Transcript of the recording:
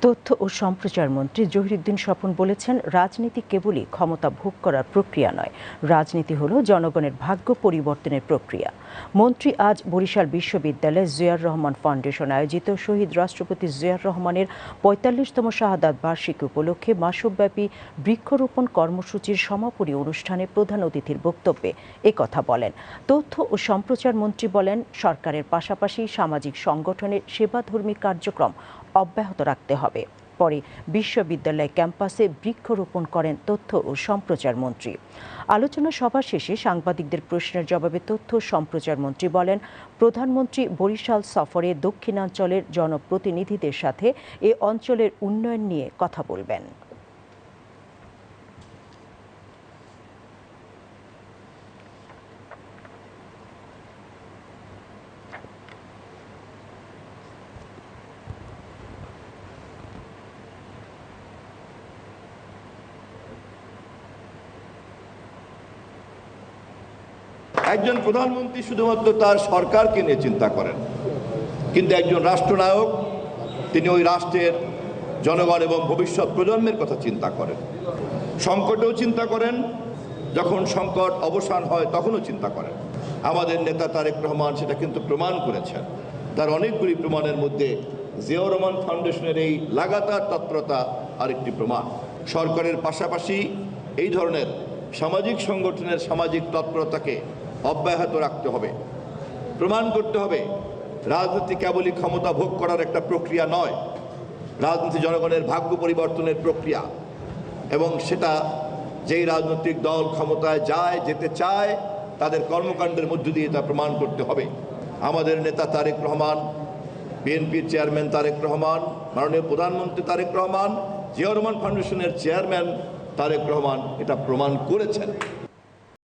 তথ্য ও সম্প্রচার মন্ত্রী জহিরুদ্দিন স্বপন বলেছেন, রাজনীতি কেবলই ক্ষমতা ভোগ করার প্রক্রিয়া নয়, রাজনীতি হলো জনগণের ভাগ্য পরিবর্তনের প্রক্রিয়া। মন্ত্রী আজ বরিশাল বিশ্ববিদ্যালয়ে জিয়াউর রহমান ফাউন্ডেশন আয়োজিত শহীদ রাষ্ট্রপতি জিয়াউর রহমানের ৪৫তম শাহাদাত বার্ষিকী উপলক্ষে মাসব্যাপী বৃক্ষরোপণ কর্মসূচির সমাপনী অনুষ্ঠানে প্রধান অতিথির বক্তব্যে একথা বলেন। তথ্য ও সম্প্রচার মন্ত্রী বলেন, সরকারের পাশাপাশি সামাজিক সংগঠনের সেবাধর্মী কার্যক্রম অব্যাহত রাখতে হবে। পরে বিশ্ববিদ্যালয় ক্যাম্পাসে বৃক্ষরোপণ করেন তথ্য ও সম্প্রচার মন্ত্রী। আলোচনা সভা শেষে সাংবাদিকদের প্রশ্নের জবাবে তথ্য ও সম্প্রচার মন্ত্রী বলেন, প্রধানমন্ত্রী বরিশাল সফরে দক্ষিণাঞ্চলের জনপ্রতিনিধিদের সাথে এ অঞ্চলের উন্নয়ন নিয়ে কথা বলবেন। একজন প্রধানমন্ত্রী শুধুমাত্র তার সরকারকে নিয়ে চিন্তা করেন, কিন্তু একজন রাষ্ট্রনায়ক তিনি ওই রাষ্ট্রের জনগণ এবং ভবিষ্যৎ প্রজন্মের কথা চিন্তা করেন। সংকটেও চিন্তা করেন, যখন সংকট অবসান হয় তখনও চিন্তা করেন। আমাদের নেতা তারেক রহমান সেটা কিন্তু প্রমাণ করেছেন। তার অনেকগুলি প্রমাণের মধ্যে জিয়াউর রহমান ফাউন্ডেশনের এই লাগাতার তৎপরতা আরেকটি প্রমাণ। সরকারের পাশাপাশি এই ধরনের সামাজিক সংগঠনের সামাজিক তৎপরতাকে অব্যাহত রাখতে হবে। প্রমাণ করতে হবে রাজনীতি কেবলই ক্ষমতা ভোগ করার একটা প্রক্রিয়া নয়, রাজনীতি জনগণের ভাগ্য পরিবর্তনের প্রক্রিয়া। এবং সেটা যেই রাজনৈতিক দল ক্ষমতায় যেতে চায় তাদের কর্মকাণ্ডের মধ্য দিয়ে তা প্রমাণ করতে হবে। আমাদের নেতা তারেক রহমান, বিএনপির চেয়ারম্যান তারেক রহমান, মাননীয় প্রধানমন্ত্রী তারেক রহমান, জিয়াউর রহমান ফাউন্ডেশনের চেয়ারম্যান তারেক রহমান এটা প্রমাণ করেছেন।